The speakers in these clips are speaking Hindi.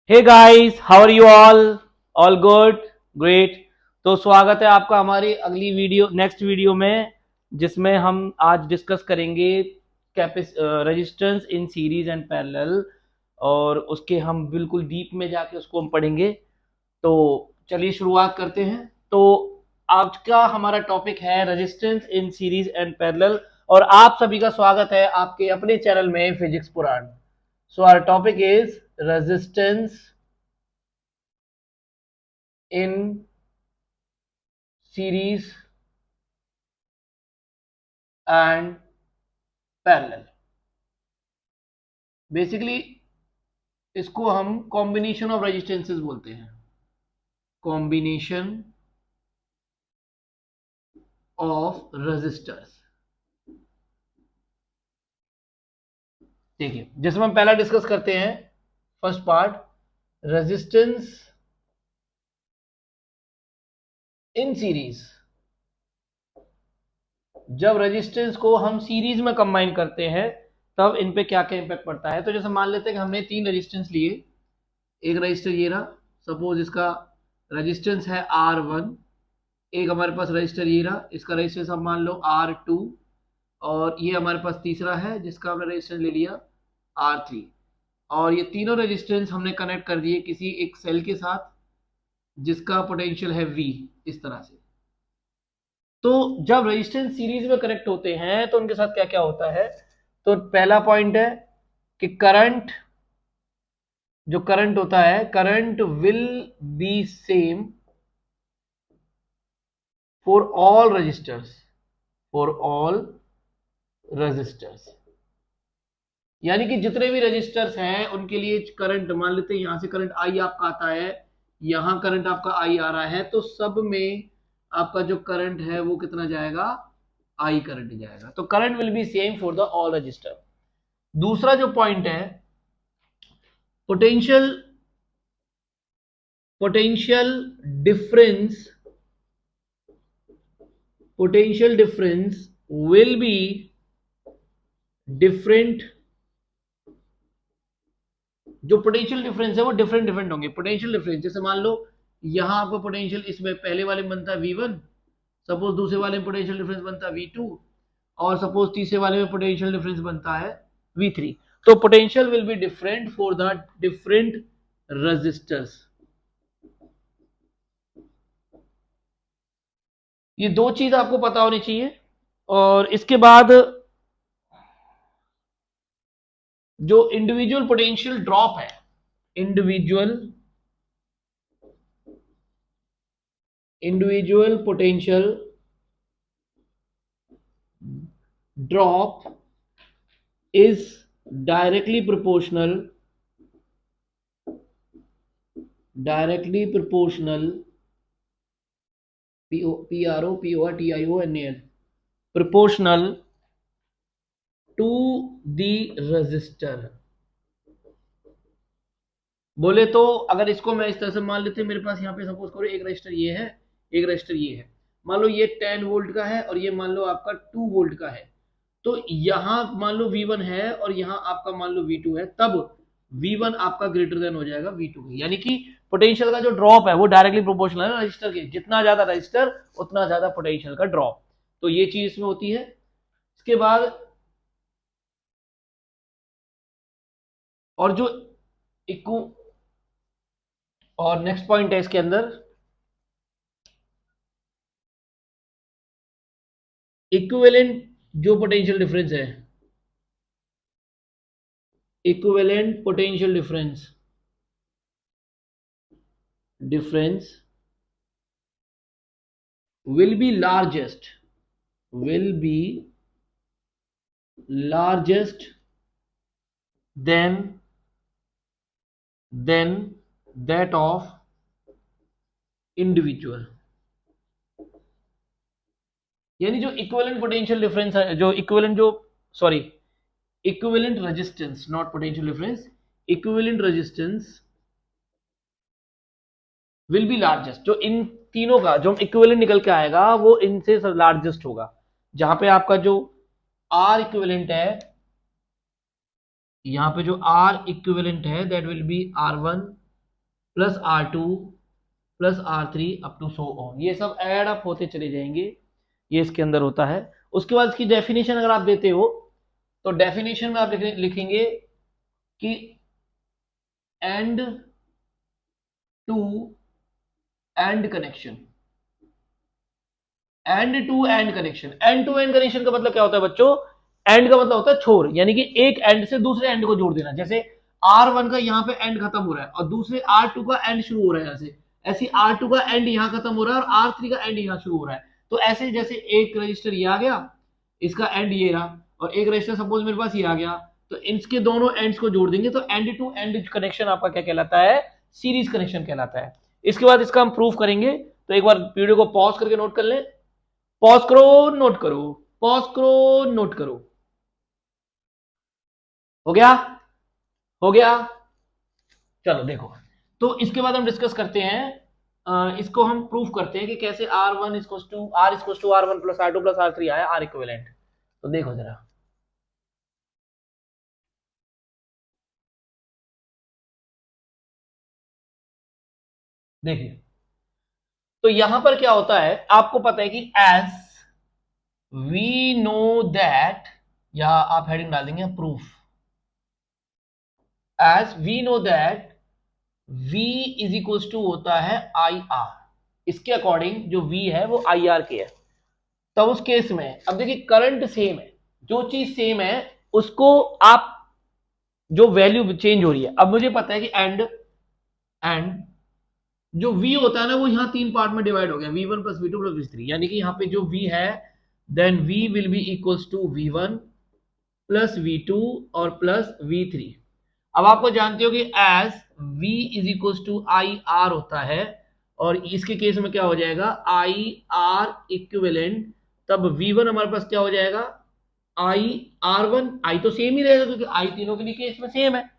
Hey guys, how are you all good, great. तो स्वागत है आपका हमारी अगली वीडियो, नेक्स्ट वीडियो में, जिसमें हम आज डिस्कस करेंगे resistance in series and parallel. और उसके हम बिल्कुल डीप में जाके उसको हम पढ़ेंगे। तो चलिए शुरुआत करते हैं। तो आज का हमारा टॉपिक है resistance in series and parallel, और आप सभी का स्वागत है आपके अपने चैनल में physics Puran. So our topic is resistance in series and parallel। Basically इसको हम कॉम्बिनेशन ऑफ रेजिस्टेंसेस बोलते हैं, कॉम्बिनेशन ऑफ रेजिस्टर्स। देखिए, जिसमें हम पहला डिस्कस करते हैं, first part, resistance in series. जब रेजिस्टेंस को हम सीरीज में कंबाइन करते हैं तब इन पे क्या क्या इंपैक्ट पड़ता है। तो जैसे मान लेते हैं कि हमने तीन रेजिस्टेंस लिए। एक रजिस्टर ये रहा, सपोज इसका रेजिस्टेंस है R1। एक हमारे पास रजिस्टर ये रहा, इसका रेजिस्टेंस हम मान लो R2। और ये हमारे पास तीसरा है जिसका हमने रेजिस्टेंस ले लिया R3। और ये तीनों रेजिस्टेंस हमने कनेक्ट कर दिए किसी एक सेल के साथ जिसका पोटेंशियल है V, इस तरह से। तो जब रेजिस्टेंस सीरीज में कनेक्ट होते हैं तो उनके साथ क्या क्या होता है। तो पहला पॉइंट है कि करंट, जो करंट होता है, current will be same for all resistors, for all resistors. यानी कि जितने भी रजिस्टर्स हैं उनके लिए करंट, मान लेते हैं यहां से करंट आई आपका आता है, यहां करंट आपका आई आ रहा है, तो सब में आपका जो करंट है वो कितना जाएगा, आई करंट जाएगा। तो current will be same for the all register. दूसरा जो पॉइंट है, potential, potential difference, potential difference will be different. जो पोटेंशियल डिफरेंस है वो डिफरेंट डिफरेंट होंगे। पोटेंशियल डिफरेंस जैसे मान लो यहां आपको पोटेंशियल, इसमें पहले वाले में बनता है V1, सपोज दूसरे वाले में पोटेंशियल डिफरेंस बनता है V2, और सपोज तीसरे वाले में पोटेंशियल डिफरेंस बनता है V3। तो potential will be different for the different resistors. ये दो चीज आपको पता होनी चाहिए। और इसके बाद जो इंडिविजुअल पोटेंशियल ड्रॉप है, individual individual potential drop is directly proportional, directly proportional, PROPORTIONAL, proportional to the resistor। बोले तो अगर इसको मैं इस तरह से मान लेते हैं, मेरे पास यहाँ पे सपोज करो एक रजिस्टर ये है, एक रजिस्टर ये है। मान लो ये 10 वोल्ट का है और ये मान लो आपका 2 वोल्ट का है। तो यहां मान लो V1 है और यहां आपका मान लो V2 है, तब V1 आपका ग्रेटर देन हो जाएगा V2 के। यानी कि पोटेंशियल का जो ड्रॉप है वो डायरेक्टली प्रोपोर्शनल है रजिस्टर के, जितना ज्यादा रजिस्टर उतना ज्यादा पोटेंशियल का ड्रॉप। तो ये चीज इसमें होती है। इसके बाद और जो इक्व और नेक्स्ट पॉइंट है इसके अंदर, इक्विवेलेंट जो पोटेंशियल डिफरेंस है, equivalent potential difference will be largest, will be largest than that of individual। यानी जो इक्विवेलेंट पोटेंशियल डिफरेंस है, जो इक्विवेलेंट, जो sorry, equivalent resistance, not potential difference, equivalent resistance will be largest. जो इन तीनों का जो इक्विवेलेंट निकल के आएगा वो इनसे लार्जेस्ट होगा। जहां पे आपका जो R इक्विवेलेंट है, यहां पे जो R इक्विवेलेंट है that will be R1, plus R2 plus R3 up to so on, ये सब ऐड अप होते चले जाएंगे, ये इसके अंदर होता है। उसके बाद इसकी डेफिनेशन अगर आप देते हो तो डेफिनेशन में आप लिखेंगे कि end to end connection, end to end connection. End to end connection का मतलब क्या होता है बच्चों? एंड का मतलब होता है छोर, यानी कि एक एंड से दूसरे एंड को जोड़ देना। जैसे R1 का यहाँ पे एंड खत्म हो रहा है और दूसरे R2 का एंड शुरू हो रहा है, जैसे ऐसे R2 का एंड यहाँ खत्म हो रहा है और R3 का एंड यहाँ शुरू हो रहा है। तो ऐसे जैसे एक रजिस्टर ये आ गया, इसका एंड ये रहा, और एक रजिस्टर सपोज मेरे पास ये आ गया, तो इसके दोनों एंड्स को जोड़ देंगे तो एंड टू एंड कनेक्शन आपका क्या कहलाता है? सीरीज कनेक्शन कहलाता है। इसके बाद इसका हम प्रूफ करेंगे, तो एक बार वीडियो को पॉज करके नोट कर ले। पॉज करो, नोट करो, पॉज करो, नोट करो। हो गया? हो गया? चलो देखो, तो इसके बाद हम डिस्कस करते हैं, इसको हम प्रूफ करते हैं कि कैसे R1 equals to R1 plus R2 plus R3 आया R इक्विवेलेंट। तो देखो जरा, देखिए तो यहां पर क्या होता है, आपको पता है कि एज वी नो दैट, या आप हेडिंग डाल देंगे proof, as we know that V is equals to होता है IR। इसके अकॉर्डिंग जो V है वो IR के है। तब उस केस में अब देखिए करंट सेम है, जो चीज सेम है उसको आप, जो वैल्यू चेंज हो रही है, अब मुझे पता है कि एंड जो V होता है ना वो यहाँ तीन पार्ट में डिवाइड हो गया, V1 plus V2 plus V3, यानी कि यहाँ पे जो V है then V will be equals to V1 plus V2 और प्लस V3। अब आपको जानते हो कि as V is equals to I R होता है, और इसके केस में क्या हो जाएगा? आई आर इक्विवेलेंट, तब V1 हमारे पास क्या हो जाएगा? आई R1, आई तो सेम ही रहेगा क्योंकि आई तीनों के लिए केस में सेम है।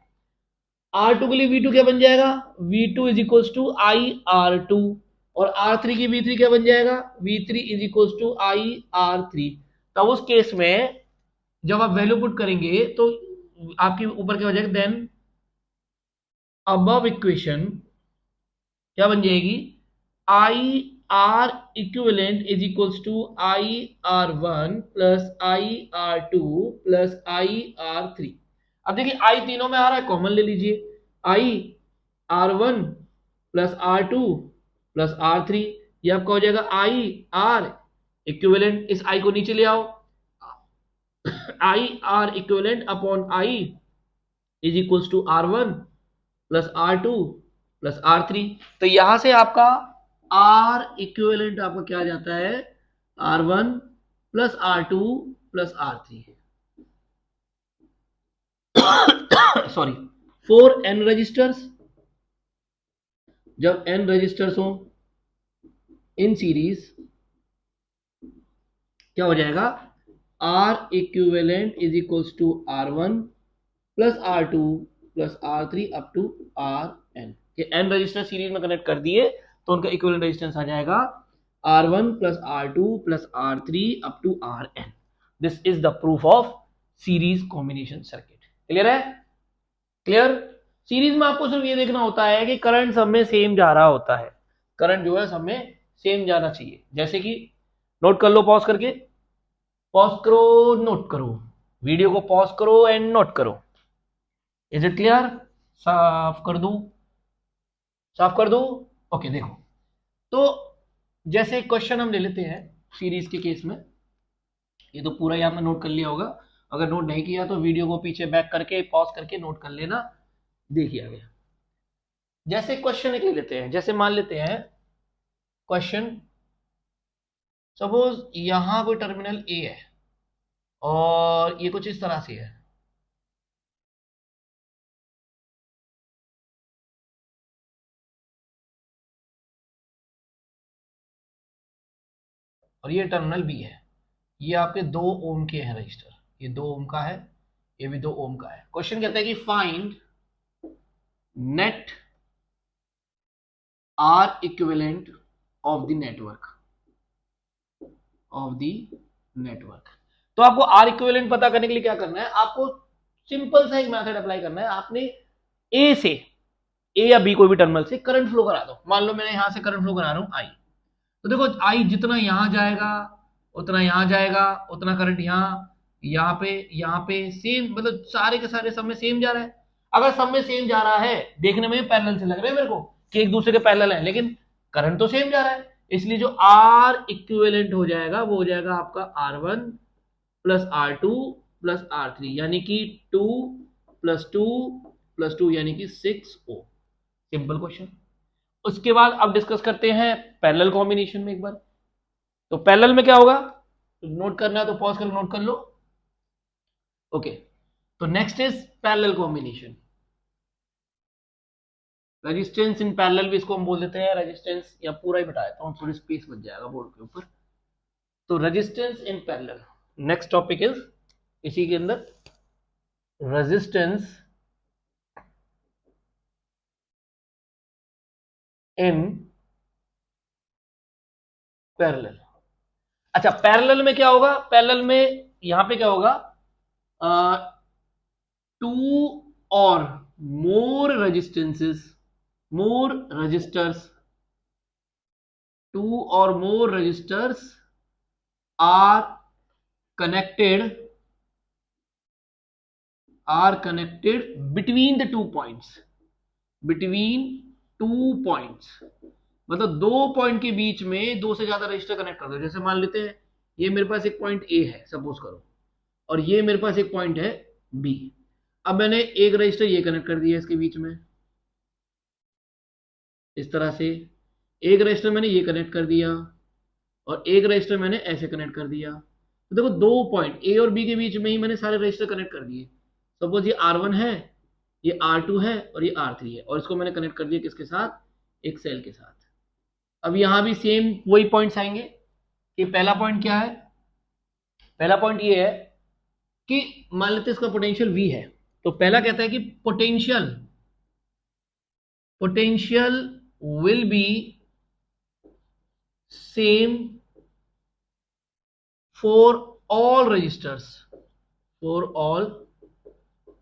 R2 के लिए V2 क्या बन जाएगा? V2 is equals to I R2, और R3 की V3 क्या बन जाएगा? V3 is equals to I R3। तब उस केस में जब आप वैल्यू पुट करेंगे तो आपके ऊपर क्या हो जाएगा? देन अबव इक्वेशन क्या बन जाएगी? I R equivalent is equals to I R1 plus I R2 plus I R3। अब देखिए आई तीनों में आ रहा है, कॉमन ले लीजिए, आई R1 plus R2 plus R3, ये आपका हो जाएगा आई आर इक्विवेलेंट। इस आई को नीचे ले आओ, I R equivalent upon I is equals to R1 plus R2 plus R3। तो यहां से आपका R इक्विवेलेंट आपका क्या आ जाता है? R1 plus R2 plus R3 sorry, 4 N resistors. जब N रजिस्टर्स हो इन सीरीज क्या हो जाएगा? R equivalent is equals to R1 plus R2 plus R3 up to Rn। ये N रजिस्टर सीरीज में कनेक्ट कर दिए तो उनका इक्विवेलेंट रेजिस्टेंस आ जाएगा R1 plus R2 plus R3 up to Rn। This is the proof of series combination circuit. Clear है? क्लियर? सीरीज में आपको सिर्फ ये देखना होता है कि करंट सब में सेम जा रहा होता है, करंट जो है सब में सेम जाना चाहिए। जैसे कि नोट कर लो, पॉज करके, पॉज करो, नोट करो, वीडियो को पॉज करो एंड नोट करो। Is it clear? साफ कर दूं? साफ कर दूं? ओके देखो, तो जैसे क्वेश्चन हम ले लेते हैं सीरीज के केस में, ये तो पूरा ही आपने नोट कर लिया होगा, अगर नोट नहीं किया तो वीडियो को पीछे बैक करके पॉज करके नोट कर लेना। देखिए आगे, जैसे क्वेश्चन एक ले लेते हैं, जैसे मान लेते हैं क्वेश्चन, सपोज यहां कोई टर्मिनल ए है और ये कुछ इस तरह से है, और ये टर्मिनल बी है, ये आपके 2 ओम के हैं रजिस्टर, ये 2 ओम का है, ये भी 2 ओम का है। क्वेश्चन कहता है कि find net R equivalent of the network, of the network. तो आपको आर इक्विवेलेंट पता करने के लिए क्या करना है? आपको सिंपल सा एक मेथड अप्लाई करना है। आपने ए से ए या बी कोई भी टर्मिनल से करंट फ्लो करा दो। मान लो मैंने यहां से करंट फ्लो करा रहा हूं आई, तो देखो आई जितना यहां जाएगा उतना यहां जाएगा, उतना करंट यहाँ पे सेम, मतलब सारे के सारे सब में सेम जा रहा है। अगर सब में सेम जा रहा है, देखने में पैरेलल से लग रहा है मेरे को कि एक दूसरे के पैरेलल है, लेकिन करंट तो सेम जा रहा है, इसलिए जो आर इक्विवेलेंट हो जाएगा वो हो जाएगा आपका R1 plus R2 plus R3, यानी कि 2 प्लस 2 प्लस 2 यानी कि 6 ओम। Simple question. उसके बाद अब डिस्कस करते हैं पैरेलल कॉम्बिनेशन में एक बार। तो पैरेलल में क्या होगा, तो नोट करना है तो पॉज करके नोट कर लो। ओके, तो next is parallel combination. Resistance in parallel भी इसको हम बोल देते हैं रेजिस्टेंस, या पूरा ही बता देता हूं, थोड़ी स्पेस बच जाएगा बोर्ड के ऊपर। तो resistance in parallel, next topic is इसी के अंदर रेजिस्टेंस इन पैरेलल। अच्छा, पैरेलल में क्या होगा, पैरेलल में यहां पे क्या होगा, टू और more resistances, more resistors, two और more resistors are connected between the 2 points, between 2 points, मतलब 2 पॉइंट के बीच में दो से ज्यादा रजिस्टर कनेक्ट कर दो। जैसे मान लेते हैं ये मेरे पास एक पॉइंट ए है सपोज करो, और ये मेरे पास एक पॉइंट है बी। अब मैंने एक रजिस्टर ये कनेक्ट कर दिया इसके बीच में, इस तरह से एक रजिस्टर मैंने ये कनेक्ट कर दिया, और एक रजिस्टर मैंने ऐसे कनेक्ट कर दिया। तो देखो 2 पॉइंट ए और बी के बीच में ही मैंने सारे रजिस्टर कनेक्ट कर दिए। सपोज ये R1 है, ये R2 है और ये R3 है, और इसको मैंने कनेक्ट कर दिया किसके साथ, एक सेल के साथ। अब यहां भी सेम वही पॉइंट्स आएंगे कि पहला पॉइंट क्या है, पहला पॉइंट ये है कि मान लेते इसका पोटेंशियल V है, तो पहला कहता है कि potential will be same for all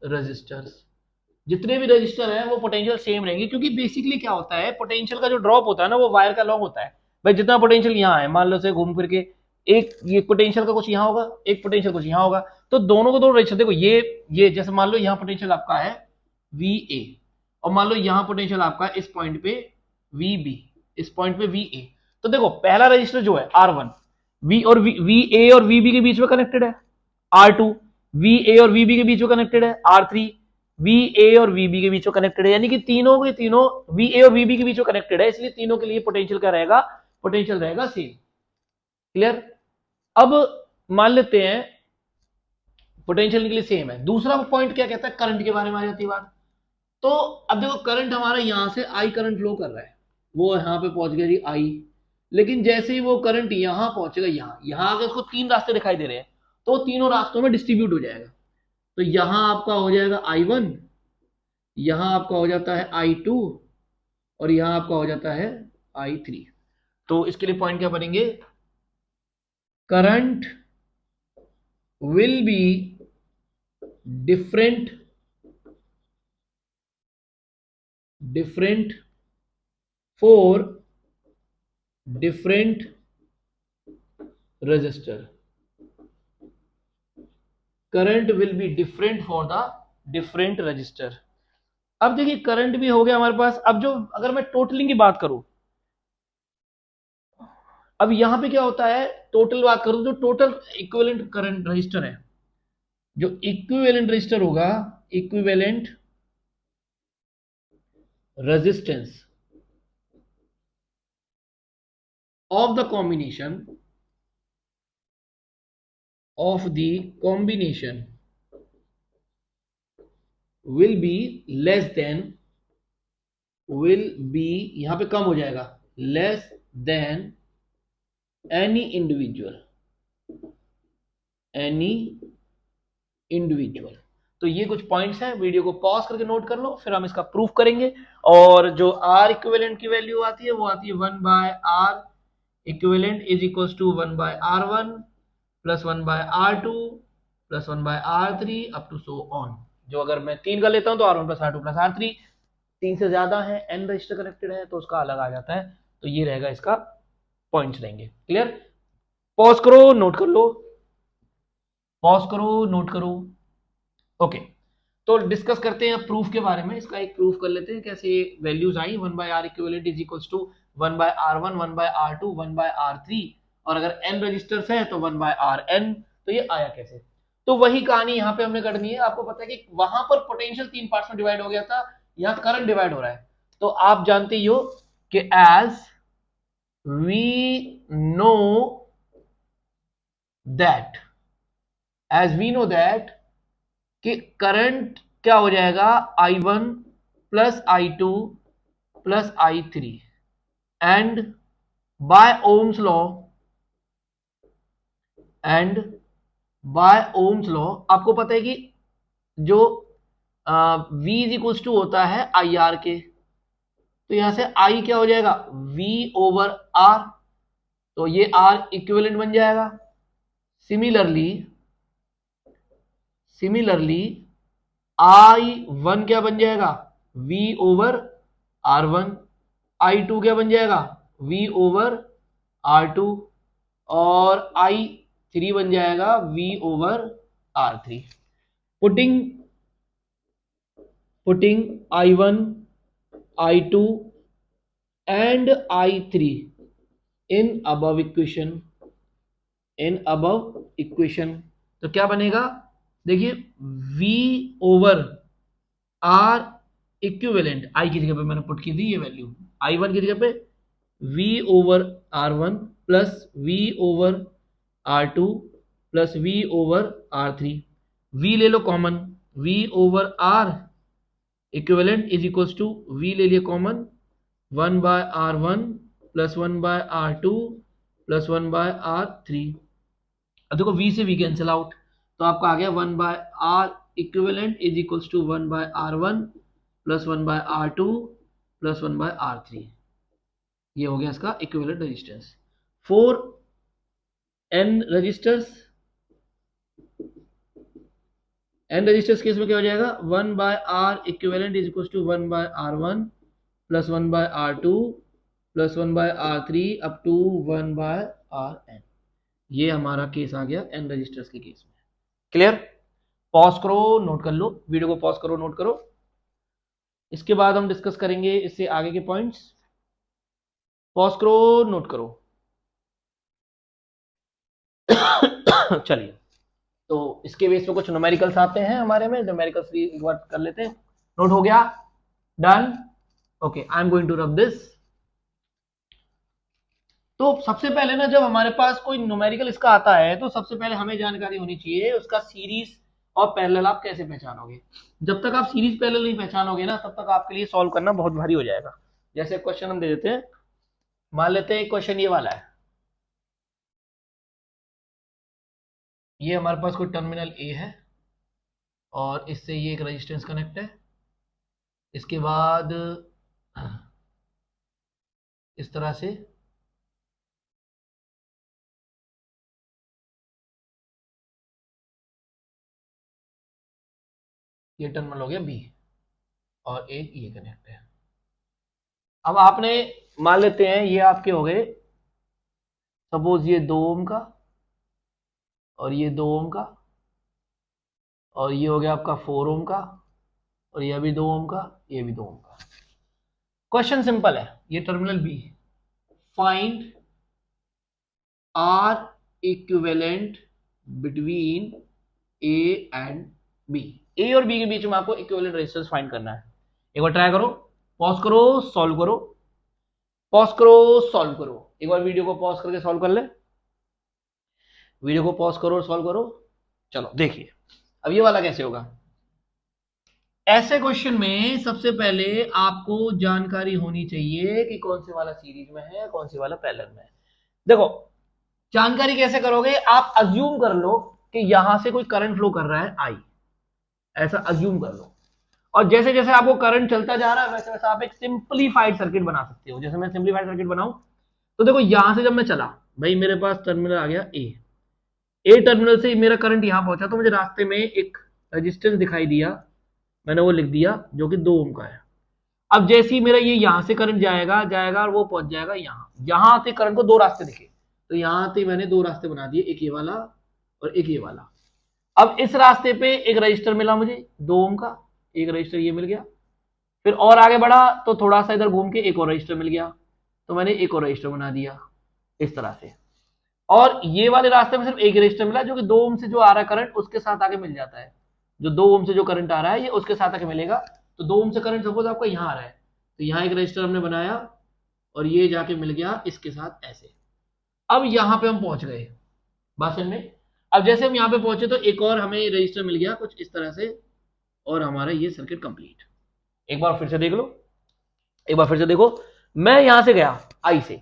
resistors, जितने भी रजिस्टर हैं वो पोटेंशियल सेम रहेंगे। क्योंकि बेसिकली क्या होता है, पोटेंशियल का जो ड्रॉप होता है ना वो वायर का लॉन्ग होता है। भाई जितना पोटेंशियल यहाँ है, मान लो से घूम फिर के एक ये पोटेंशियल का कुछ यहाँ होगा, एक पोटेंशियल कुछ यहाँ होगा, तो दोनों को दोनों रजिस्टर देखो ये जैसे मान लो यहाँ पोटेंशियल आपका है VA, और मान लो यहाँ पोटेंशियल आपका है इस पॉइंट पे VB, इस पॉइंट पे VA। तो देखो पहला रजिस्टर जो है R1 V और VA और VB के बीच में कनेक्टेड है, R2 VA और VB के बीच में कनेक्टेड है, R3 VA और VB के बीच में कनेक्टेड है, यानी कि तीनों के तीनों VA और VB के बीच में कनेक्टेड है, इसलिए तीनों के लिए पोटेंशियल क्या रहेगा, पोटेंशियल रहेगा सेम। क्लियर। अब मान लेते हैं पोटेंशियल के लिए सेम है। दूसरा पॉइंट क्या कहता है, करंट के बारे में आ जाती है बात। तो अब देखो करंट हमारा यहां से आई करंट फ्लो कर रहा है, वो यहां पे पहुंच गया जी आई, लेकिन जैसे ही वो करंट यहां पहुंचेगा, यहां आगे उसको 3 रास्ते दिखाई दे रहे हैं, तो तीनों रास्तों में डिस्ट्रीब्यूट हो जाएगा। तो यहां आपका हो जाएगा I1, यहां आपका हो जाता है I2, और यहां आपका हो जाता है I3। तो इसके लिए पॉइंट क्या बनेंगे, current will be different for different register, current will be different for the different register. अब देखिए करंट भी हो गया हमारे पास। अब जो अगर मैं टोटलिंग की बात करूं, अब यहां पे क्या होता है, टोटल बात करूं जो टोटल इक्विवेलेंट करंट रजिस्टर है, जो इक्विवेलेंट रजिस्टर होगा, equivalent resistance of the combination will be less than, will be यहां पे कम हो जाएगा, less than any individual। तो ये कुछ पॉइंट्स हैं, वीडियो को पॉज करके नोट कर लो, फिर हम इसका प्रूफ करेंगे। और जो आर इक्विवेलेंट की वैल्यू आती है वो आती है 1/r equivalent is equal to 1/r1 plus 1/r2 plus 1/r3 up to so on. जो अगर मैं 3 का लेता हूं तो R1 plus R2 plus R3, 3 से ज्यादा है, n रजिस्टर कनेक्टेड है, तो उसका अलग आ जाता है। तो ये रहेगा इसका पॉइंट्स रहेंगे। क्लियर? पॉज करो, नोट कर लो, पॉज करो, नोट करो। ओके, तो डिस्कस करते हैं प्रूफ के बारे में। इसका एक प्रूफ कर लेते हैं कैसे वैल्यूज आई। 1/r equivalent is equals to 1/r1, 1/r2, 1/r3, और अगर n रजिस्टर्स है तो 1/rn। तो ये आया कैसे? तो वही कहानी यहाँ पे हमने करनी है। आपको पता है कि वहां पर पोटेंशियल 3 पार्ट्स में डिवाइड हो गया था, यहाँ करंट डिवाइड हो रहा है। तो आप जानते ही हो कि as we know that, as we know that कि करंट क्या हो जाएगा, I1 plus I2 plus I3, and by Ohm's law, and by Ohm's law आपको पता है कि जो V इज इक्वल्स टू होता है IR के, तो यहां से I क्या हो जाएगा, V ओवर R, तो ये R इक्विवेलेंट बन जाएगा। सिमिलरली I1 क्या बन जाएगा, V ओवर R1, I2 क्या बन जाएगा, V ओवर R2, और I3 बन जाएगा V over R3। Putting I1, I2 and I3 in above equation, तो क्या बनेगा, देखिए V over R equivalent, I की जगह पे मैंने पुट की थी ये वैल्यू, I1 की जगह पे V over R1 plus V over R2 plus V over R3, V ले लो common, V over R equivalent is equals to V ले लिए common, 1/R1 plus 1/R2 plus 1/R3। अब देखो V से V कैंसिल आउट, तो आपका आ गया 1/R equivalent is equals to 1/R1 plus 1/R2 plus 1/R3। ये हो गया इसका equivalent resistance. 4n resistors, n resistors case में क्या हो जाएगा, 1/R equivalent is equals to 1/R1 plus 1/R2 plus 1/R3 up to 1/Rn। ये हमारा केस आ गया n रजिस्टर्स के केस में। क्लियर? पॉज करो, नोट कर लो, वीडियो को पॉज करो, नोट करो। इसके बाद हम डिस्कस करेंगे इससे आगे के पॉइंट्स। पॉज करो, नोट करो। चलिए, तो इसके बेस पे कुछ न्यूमेरिकल्स आते हैं हमारे में, न्यूमेरिकल्स एक बार कर लेते हैं। नोट हो गया? Done? Okay, I am going to rub this. तो सबसे पहले ना, जब हमारे पास कोई न्यूमेरिकल इसका आता है तो सबसे पहले हमें जानकारी होनी चाहिए उसका सीरीज और पैरेलल आप कैसे पहचानोगे। जब तक आप सीरीज पैरेलल नहीं पहचानोगे ना, तब तक आपके लिए सॉल्व करना बहुत भारी हो जाएगा। जैसे क्वेश्चन हम दे देते हैं, मान लेते हैं क्वेश्चन ये वाला है, ये हमारे पास कोई टर्मिनल ए है और इससे ये एक रेजिस्टेंस कनेक्ट है। इसके बाद इस तरह से ये टर्मिनल हो गया बी और एक ये कनेक्ट है। अब आपने मान लेते हैं ये आपके हो गए, सपोज ये 2 ओम का और ये 2 ओम का, और ये हो गया आपका 4 ओम का, और ये भी 2 ओम का, ये भी 2 ओम का। क्वेश्चन सिंपल है, ये terminal B, find R equivalent between A and B. A और बी के बीच में आपको इक्विवेलेंट रेजिस्टेंस फाइंड करना है। एक बार ट्राई करो, पॉज करो, सॉल्व करो, पॉज करो, सॉल्व करो। एक बार वीडियो को पॉज करके सॉल्व कर ले, वीडियो को पॉज करो और सॉल्व करो। चलो देखिए, अब ये वाला कैसे होगा। ऐसे क्वेश्चन में सबसे पहले आपको जानकारी होनी चाहिए कि कौन से वाला सीरीज में है, कौन से वाला पैरेलल में है। देखो, जानकारी कैसे करोगे, आप अज्यूम कर लो कि यहां से कोई करंट फ्लो कर रहा है आई, ऐसा अज्यूम कर लो, और जैसे जैसे आपको करंट चलता जा रहा है वैसे वैसे आप एक सिंपलीफाइड सर्किट बना सकते हो। जैसे मैं सिंपलीफाइड सर्किट बनाऊं, तो देखो यहां से जब मैं चला, भाई मेरे पास टर्मिनल आ गया ए टर्मिनल से मेरा करंट यहां पहुंचा, तो मुझे रास्ते में एक रेजिस्टेंस दिखाई दिया, मैंने वो लिख दिया जो कि 2 ओम का है। अब जैसे ही मेरा ये यहां से करंट जाएगा जाएगा और वो पहुंच जाएगा यहां आते करंट को दो रास्ते दिखे, तो यहां आते मैंने दो रास्ते बना दिए, एक ये वाला और एक ये वाला। अब इस रास्ते पे एक रजिस्टर मिला मुझे 2 ओम का, एक रजिस्टर ये मिल गया। फिर और आगे बढ़ा तो थोड़ा सा इधर घूम के एक और रजिस्टर मिल गया, तो मैंने एक और रजिस्टर बना दिया इस तरह से। और ये वाले रास्ते में सिर्फ एक रजिस्टर मिला जो कि 2 ओम से जो आ रहा है करंट उसके साथ आगे मिल जाता है, जो 2 ओम से जो करंट आ रहा है ये उसके साथ आगे मिलेगा। तो 2 ओम से करंट सपोज आपका यहाँ आ रहा है, तो यहाँ एक रजिस्टर हमने बनाया और ये जाके मिल गया इसके साथ ऐसे। अब यहाँ पे हम पहुंच गए भाषण में। अब जैसे हम यहाँ पे पहुंचे तो एक और हमें रजिस्टर मिल गया कुछ इस तरह से, और हमारा ये सर्किट कंप्लीट। एक बार फिर से देख लो, एक बार फिर से देखो, मैं यहां से गया आई से,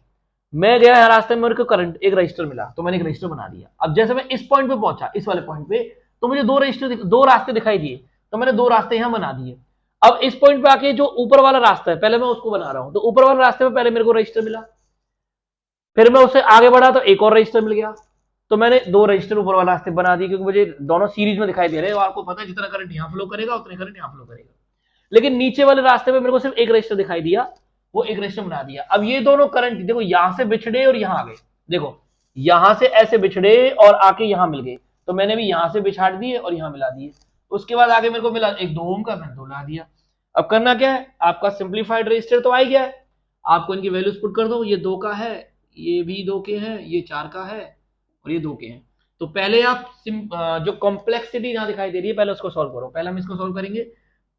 मैं गया यहाँ रास्ते में, मेरे को करंट एक रजिस्टर मिला तो मैंने एक रजिस्टर बना दिया। अब जैसे मैं इस पॉइंट पे पहुंचा, इस वाले पॉइंट पे, तो मुझे दो रास्ते दिखाई दिए, तो मैंने दो रास्ते यहां बना दिए। अब इस पॉइंट पे आके जो ऊपर वाला रास्ता है पहले मैं उसको बना रहा हूं, तो ऊपर वाले रास्ते में पहले मेरे को रजिस्टर मिला, फिर मैं उससे आगे बढ़ा तो एक और रजिस्टर मिल गया, तो मैंने दो रजिस्टर ऊपर वाला रास्ते बना दिए, क्योंकि मुझे दोनों सीरीज में दिखाई दे रहे हैं और आपको पता है जितना करंट यहां फ्लो करेगा उतने करंट यहां फ्लो करेगा। लेकिन नीचे वाले रास्ते में मेरे को सिर्फ एक रजिस्टर दिखाई दिया, वो एक रजिस्टर बना दिया। अब ये दोनों करंट देखो यहां से बिछड़े और यहां आ गए, देखो यहां से ऐसे बिछड़े और आके यहां मिल गए, तो मैंने भी यहां से बिछाड़ दिए और यहां मिला दिए। उसके बाद आगे मेरे को मिला एक 2 ओम का, मैंने 2 ला दिया। अब करना क्या है, आपका सिंप्लीफाइड रजिस्टर तो आ ही गया है, आपको इनकी वैल्यूज पुट कर दो, ये 2 का है, ये भी 2 के हैं, ये 4 का है और ये 2 के हैं। तो पहले आप जो कॉम्प्लेक्सिटी यहां दिखाई दे रही है पहले उसको सॉल्व करो। पहले हम इसको सॉल्व करेंगे,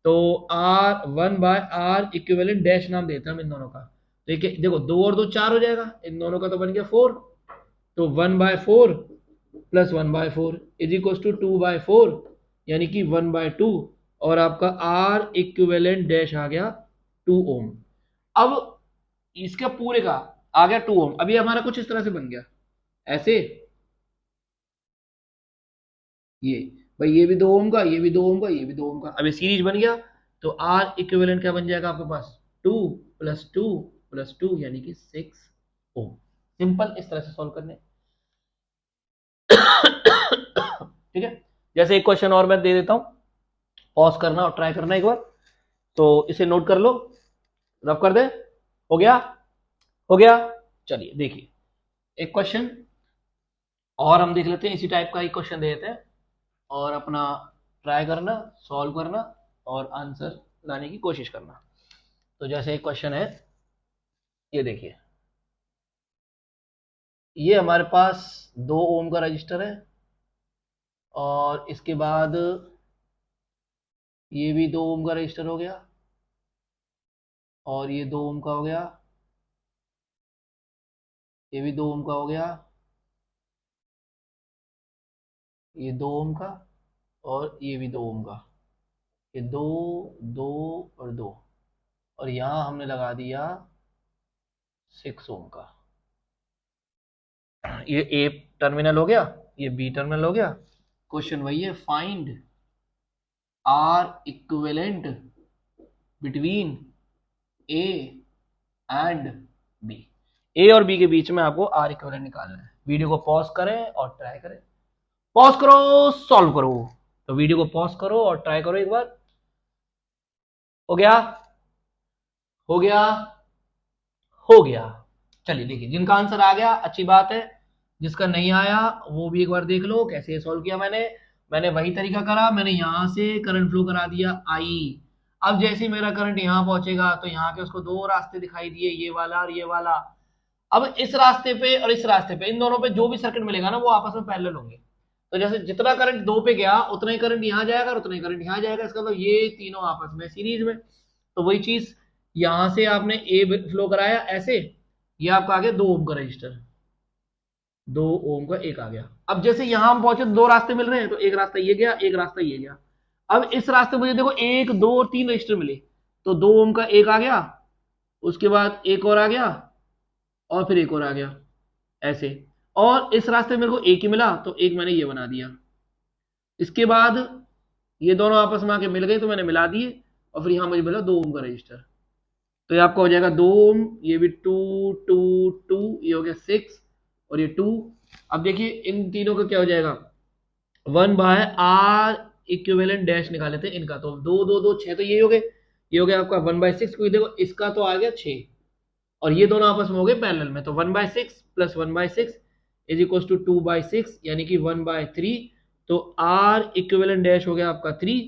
तो आर 1/r इक्विवेलेंट डैश नाम देते हैं हम इन दोनों का। देखिए देखो 2 और 2 4 हो जाएगा, इन दोनों का तो बन गया 4, तो 1/4 प्लस 1/4 इज इक्वल टू 2/4 यानी कि 1/2, और आपका आर इक्विवेलेंट डैश आ गया 2 ओम। अब इसका पूरे का आ गया 2 ओम। अभी हमारा कुछ इस तरह से बन गया ऐसे, ये भाई ये भी 2 ओम का, ये भी 2 ओम का, ये भी 2 ओम का, अब ये सीरीज बन गया। तो आर इक्विवेलेंट क्या बन जाएगा आपके पास, 2 + 2 + 2 यानी कि 6 ओम। सिंपल इस तरह से सॉल्व करने। ठीक है, जैसे एक क्वेश्चन और मैं दे देता हूं, पॉज करना और ट्राई करना एक बार, तो इसे नोट कर लो, रब कर दे। हो गया, हो गया। चलिए देखिए एक क्वेश्चन और हम देख लेते हैं, इसी टाइप का एक क्वेश्चन दे देते हैं और अपना ट्राई करना, सॉल्व करना और आंसर लाने की कोशिश करना। तो जैसे एक क्वेश्चन है, ये देखिए, ये हमारे पास 2 ओम का रजिस्टर है और इसके बाद ये भी 2 ओम का रजिस्टर हो गया और ये 2 ओम का हो गया, ये भी 2 ओम का हो गया, ये 2 ओम का और ये भी 2 ओम का, ये 2 2 और 2, और यहां हमने लगा दिया 6 ओम का। ये ए टर्मिनल हो गया, ये बी टर्मिनल हो गया। क्वेश्चन वही है, find R equivalent between A and B. A और बी के बीच में आपको आर इक्विवेलेंट निकालना है। वीडियो को पॉज करें और ट्राई करें, पॉज करो सॉल्व करो, तो वीडियो को पॉज करो और ट्राई करो एक बार। हो गया, हो गया, हो गया। चलिए देखिए, जिनका आंसर आ गया अच्छी बात है, जिसका नहीं आया वो भी एक बार देख लो कैसे सॉल्व किया मैंने वही तरीका करा, मैंने यहां से करंट फ्लो करा दिया आई। अब जैसे मेरा करंट यहां पहुंचेगा तो यहाँ के उसको दो रास्ते दिखाई दिए, ये वाला और ये वाला। अब इस रास्ते पे और इस रास्ते पे, इन दोनों पे जो भी सर्किट मिलेगा ना वो आपस में पैरेलल होंगे। तो जैसे जितना करंट 2 पे गया उतना ही करंट यहाँ जाएगा और उतना ही करंट यहाँ जाएगा, इसका मतलब ये तीनों आपस में सीरीज में। तो वही चीज यहां से आपने ए फ्लो कराया ऐसे, ये आपका आ गया 2 ओम का रजिस्टर, 2 ओम का एक आ गया। अब जैसे यहां हम पहुंचे तो दो रास्ते मिल रहे हैं, तो एक रास्ता ये गया, एक रास्ता ये गया। अब इस रास्ते मुझे देखो 1 2 और 3 रजिस्टर मिले, तो 2 ओम का एक आ गया, उसके बाद एक और आ गया और फिर एक और आ गया ऐसे। और इस रास्ते मेरे को एक ही मिला तो एक मैंने ये बना दिया। इसके बाद ये दोनों आपस में आके मिल गए तो मैंने मिला दिए, और फिर यहां मुझे मिला 2 ओम का रजिस्टर। तो ये आपका हो जाएगा 2 ओम, ये भी 2 2 2, ये हो गया 6 और ये 2। अब देखिए इन तीनों का क्या हो जाएगा, 1/r इक्विवेलेंट डैश निकाले थे इनका, तो 2 2 2 6 तो ये हो गए, ये हो गया आपका 1/6, क्योंकि देखो इसका तो आ गया 6 और ये दोनों आपस में हो गए पैरेलल में, तो 1/6 प्लस 1/6 इज इक्वल टू 2/6 यानी कि 1/3। तो आर इक्विवेलेंट डैश हो गया आपका 3।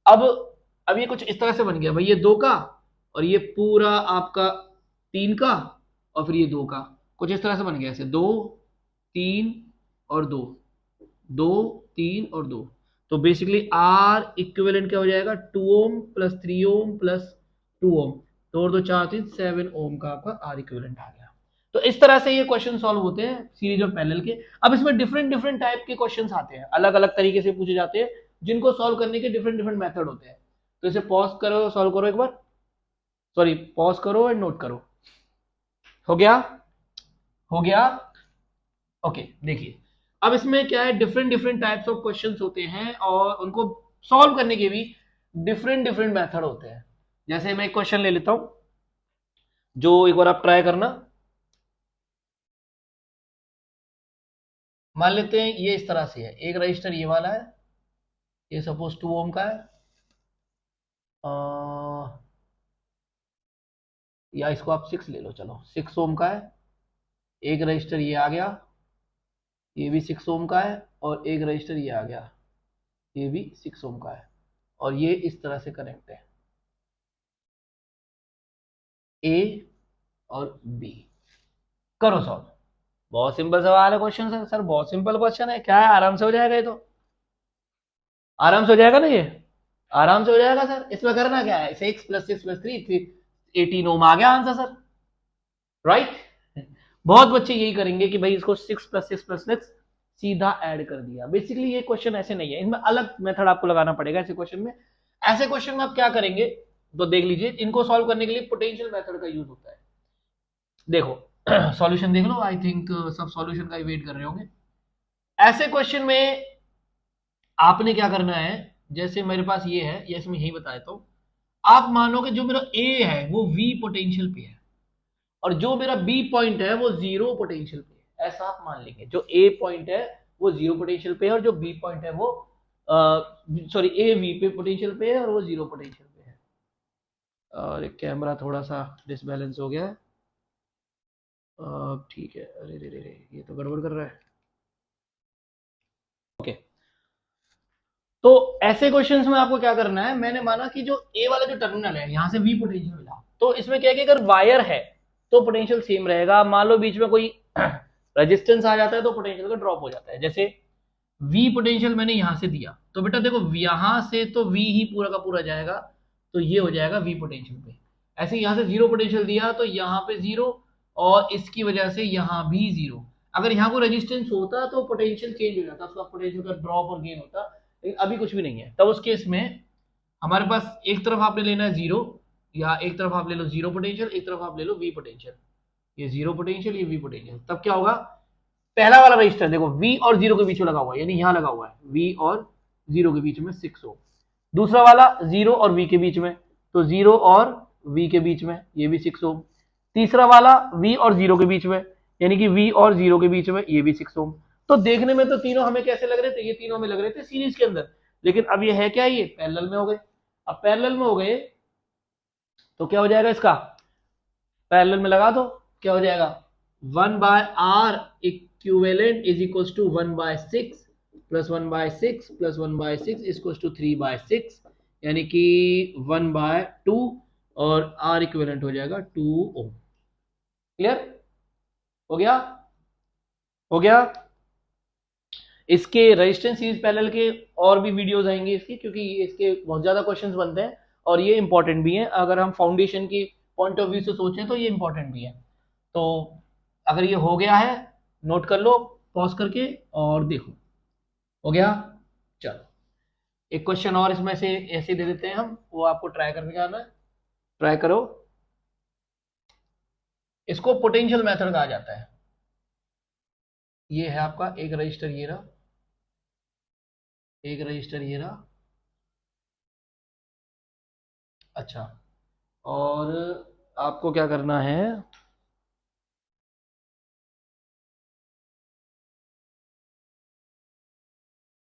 अब अब ये कुछ इस तरह से बन गया भाई, ये 2 का और ये पूरा आपका 3 का और फिर ये 2 का, कुछ इस तरह से बन गया ऐसे 2 3 और 2, 2 3 और 2। तो बेसिकली आर इक्विवेलेंट क्या हो जाएगा, 2 ओम प्लस 3 ओम प्लस 2 ओम, 2 और 2 4 3 7 ओम का आपका आर इक्विवेलेंट आ गया। तो इस तरह से ये क्वेश्चन सॉल्व होते हैं सीरीज ऑफ पैरेलल के। अब इसमें डिफरेंट डिफरेंट टाइप के क्वेश्चंस आते हैं, अलग अलग तरीके से पूछे जाते हैं, जिनको सॉल्व करने के डिफरेंट डिफरेंट मेथड होते हैं। तो इसे पॉज करो, सॉल्व करो एक बार, सॉरी पॉज करो एंड नोट करो। हो गया, हो गया, ओके। देखिए अब इसमें क्या है, different different types of questions होते हैं और उनको सॉल्व करने के भी डिफरेंट डिफरेंट मेथड होते हैं। जैसे मैं एक क्वेश्चन ले लेता हूं, जो एक बार आप ट्राई करना। मान लेते हैं ये इस तरह से है, एक रजिस्टर ये वाला है, ये सपोज 2 ओम का है, या इसको आप 6 ले लो, चलो 6 ओम का है। एक रजिस्टर ये आ गया, ये भी 6 ओम का है, और एक रजिस्टर ये आ गया, ये भी 6 ओम का है, और ये इस तरह से कनेक्ट है, ए और बी। करो सॉल्व। बहुत सिंपल सवाल है, क्वेश्चन है सर, बहुत सिंपल क्वेश्चन है, क्या है, आराम से हो जाएगा, ये तो आराम से हो जाएगा ना, ये आराम से हो जाएगा सर। इसमें करना क्या है, 6 + 6 + 3 18 ओम आ गया आंसर सर, राइट। बहुत बच्चे यही करेंगे कि भाई इसको 6 + 6 + 6 सीधा ऐड कर दिया। बेसिकली ये क्वेश्चन ऐसे नहीं है, इसमें अलग मेथड आपको लगाना पड़ेगा ऐसे क्वेश्चन में। ऐसे क्वेश्चन में आप क्या करेंगे, तो देख लीजिए, इनको सॉल्व करने के लिए पोटेंशियल मेथड का यूज होता है। देखो सॉल्यूशन देख लो, आई थिंक सब सॉल्यूशन का ही वेट कर रहे होंगे। ऐसे क्वेश्चन में आपने क्या करना है, जैसे मेरे पास ये है, ये इसमें यही बता देता हूं। आप मानो कि जो मेरा ए है वो वी पोटेंशियल पे है, और जो मेरा बी पॉइंट है वो जीरो पोटेंशियल पे है, ऐसा आप मान लेंगे। जो ए पॉइंट है वो जीरो पोटेंशियल पे है, और जो बी पॉइंट है वो सॉरी ए वी पे पोटेंशियल पे है और वो जीरो पोटेंशियल पे है। और एक कैमरा थोड़ा सा डिसबैलेंस हो गया है, ठीक है। अरे रे रे रे, ये तो गड़बड़ कर रहा है। ओके, तो ऐसे क्वेश्चंस में आपको क्या करना है, मैंने माना कि जो ए वाला जो टर्मिनल है यहां से वी पोटेंशियल मिला, तो इसमें क्या है कि अगर वायर है तो पोटेंशियल सेम रहेगा। मान लो बीच में कोई रेजिस्टेंस आ जाता है तो पोटेंशियल का ड्रॉप हो जाता है। जैसे वी पोटेंशियल मैंने यहां से दिया, तो बेटा देखो यहां से तो वी ही पूरा का पूरा जाएगा, तो ये हो जाएगा वी पोटेंशियल पे। ऐसे यहां से जीरो पोटेंशियल दिया तो यहां पे जीरो, और इसकी वजह से यहां भी जीरो। अगर यहाँ को रेजिस्टेंस होता तो पोटेंशियल चेंज हो जाता, उसका पोटेंशियल का ड्रॉप और गेन होता, लेकिन अभी कुछ भी नहीं है। तब उस केस में हमारे पास एक तरफ आपने लेना है जीरो, या एक तरफ आप ले लो जीरो पोटेंशियल, एक तरफ आप ले लो वी पोटेंशियल। ये जीरो पोटेंशियल, ये वी पोटेंशियल, तब क्या होगा, पहला वाला रजिस्टर देखो वी और जीरो के बीच में लगा हुआ है, यानी यहां लगा हुआ है वी और जीरो के बीच में 6 ओम। दूसरा वाला जीरो और वी के बीच में, तो जीरो और वी के बीच में ये भी 6 ओम। तीसरा वाला वी और जीरो के बीच में, यानी कि वी और जीरो के बीच में ये भी 6 ओम। तो देखने में तो तीनों हमें कैसे लग रहे थे, ये तीनों में लग रहे थे सीरीज के अंदर, लेकिन अब ये है क्या, ये पैरेलल में हो गए। अब पैरेलल में हो गए तो क्या हो जाएगा, इसका पैरेलल में लगा दो, क्या हो जाएगा, 1/r equivalent is equal to 1/6 plus 1/6 plus 1/6 equal to 3/6, यानी कि 1/2, और r इक्विवेलेंट हो जाएगा 2 ओम। क्लियर हो गया, हो गया। इसके रेजिस्टेंस सीरीज पैरेलल के और भी वीडियोस आएंगे इसकी, क्योंकि इसके बहुत ज्यादा क्वेश्चंस बनते हैं और ये इंपॉर्टेंट भी हैं। अगर हम फाउंडेशन की पॉइंट ऑफ व्यू से सोचें तो ये इंपॉर्टेंट भी है। तो अगर ये हो गया है, नोट कर लो पॉज करके और देखो। हो गया, चलो एक क्वेश्चन और इसमें से ऐसे दे देते हैं हम, वो आपको ट्राई करके आना है, ट्राई करो। इसको पोटेंशियल मेथड कहा जाता है। ये है आपका एक रजिस्टर ये रहा, एक रजिस्टर ये रहा, अच्छा। और आपको क्या करना है,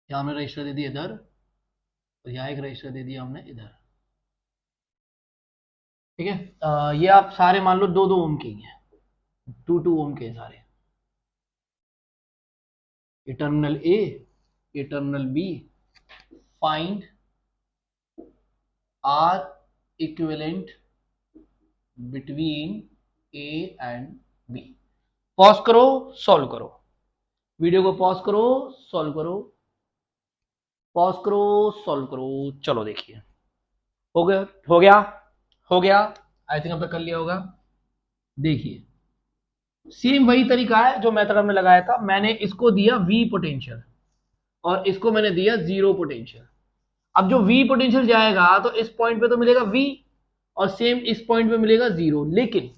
यहाँ हमने रजिस्टर दे दिया इधर, और यहाँ एक रजिस्टर दे दिया हमने इधर। ठीक है। ये आप सारे मान लो 2-2 ओम के ही हैं, 2-2 ओम के सारे। ये टर्मिनल ए, ये terminal B, find R equivalent between A and B. Pause करो, सॉल्व करो, वीडियो को पॉज करो, सॉल्व करो, पॉज करो, सॉल्व करो। चलो देखिए, हो गया, हो गया, हो गया। आई थिंक आपने कर लिया होगा। देखिए सेम वही तरीका है जो मेथड हमने लगाया था। मैंने इसको दिया V पोटेंशियल और इसको मैंने दिया 0 पोटेंशियल। अब जो V पोटेंशियल जाएगा तो इस पॉइंट पे तो मिलेगा V और सेम इस पॉइंट पे मिलेगा 0। लेकिन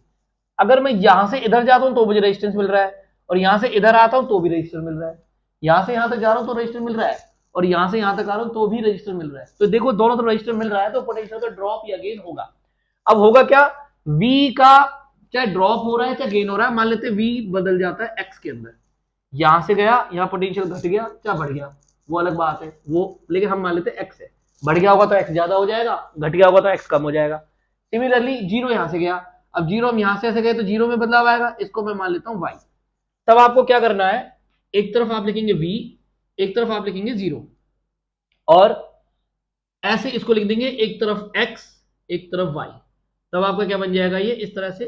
अगर मैं यहां से इधर जाता हूं तो मुझे रेजिस्टेंस मिल रहा है, और यहां से इधर आता हूं तो भी रेजिस्टेंस मिल रहा है, यहां से यहां तक जा रहा हूं तो रेजिस्टेंस मिल रहा है, और यहां से यहां तक आ रहा हूं तो भी रेजिस्टेंस मिल रहा है। तो देखो दोनों तरफ रेजिस्टेंस मिल रहा है, तो पोटेंशियल का ड्रॉप या गेन होगा। अब होगा क्या, V का चाहे ड्रॉप हो रहा है चाहे गेन हो रहा है, मान लेते हैं V बदल जाता है x के अंदर, यहां से गया, यहां पोटेंशियल घट गया चाहे बढ़ गया, वो अलग बात है वो, लेकिन हम मान लेते हैं x है। बढ़ गया होगा तो x ज्यादा हो जाएगा, घट गया होगा तो x कम हो जाएगा। सिमिलरली 0 यहां से गया, अब 0 हम यहां से ऐसे गए तो 0 में बदलाव आएगा, इसको मैं मान लेता हूं y। तब आपको क्या करना है, एक तरफ आप लिखेंगे v, एक तरफ आप लिखेंगे 0, और ऐसे इसको लिख देंगे, एक तरफ x एक तरफ y। तब आपका क्या बन जाएगा, ये इस तरह से।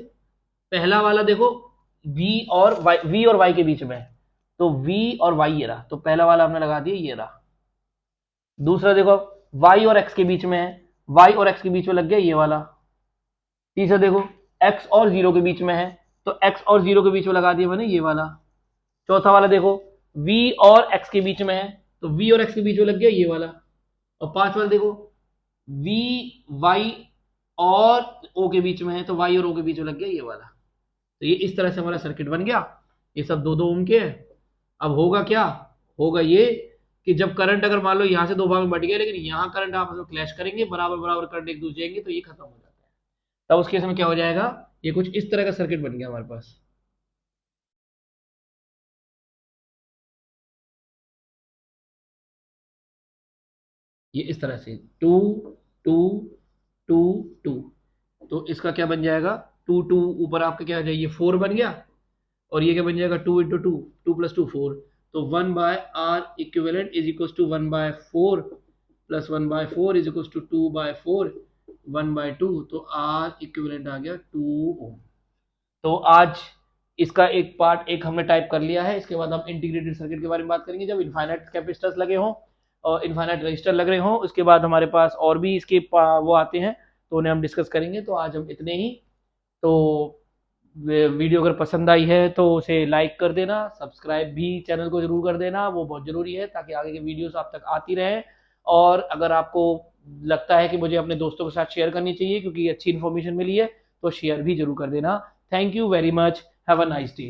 पहला वाला देखो v और y के बीच में है, तो v और y ये रहा, तो पहला वाला हमने लगा दिया, ये रहा। दूसरा देखो y और x के बीच में है, y और x के बीच में लग गया ये वाला। तीसरा देखो x और 0 के बीच में है, तो x और 0 के बीच में लगा दिया मैंने ये वाला। चौथा वाला देखो v और x के बीच में है, तो v और x के बीच में लग गया ये वाला। और पांच वाला देखो v y और o के बीच में है, तो y और o के बीच में लग गया ये वाला। तो ये इस तरह से हमारा सर्किट बन गया। ये सब 2-2 ओम के हैं। अब होगा क्या, होगा ये कि जब करंट अगर मान लो यहां से दो भाग में बट गया, लेकिन यहां करंट आपस में क्लैश करेंगे, बराबर बराबर करंट एक दूसरे जाएंगे, तो ये खत्म हो जाता है। तब उस केस में क्या हो जाएगा, ये कुछ इस तरह का सर्किट बन गया हमारे पास। ये इस तरह से 2 2 2 2, तो इसका क्या बन जाएगा, 2 2 ऊपर आपका क्या आ जाएगा, 4 बन गया, और ये क्या बन जाएगा, 2 इंटू 2, 2 प्लस 2 4, तो 1/r equivalent is equal to 1/4 plus 1/4 is equal to 2/4 1/2, तो आर इक्विवेलेंट आ गया 2 ओम। तो आज इसका एक पार्ट एक हमने टाइप कर लिया है। इसके बाद हम इंटीग्रेटेड सर्किट के बारे में बात करेंगे, जब इनफाइनाइट कैपेसिटर्स लगे हों और इनफाइनाइट रजिस्टर लग रहे हों। उसके बाद हमारे पास और भी इसके वो आते हैं, तो उन्हें हम डिस्कस करेंगे। तो आज हम इतने ही। तो वीडियो अगर पसंद आई है तो उसे लाइक कर देना, सब्सक्राइब भी चैनल को जरूर कर देना, वो बहुत ज़रूरी है ताकि आगे की वीडियोस आप तक आती रहें। और अगर आपको लगता है कि मुझे अपने दोस्तों के साथ शेयर करनी चाहिए क्योंकि अच्छी इन्फॉर्मेशन मिली है, तो शेयर भी जरूर कर देना। Thank you very much, have a nice day.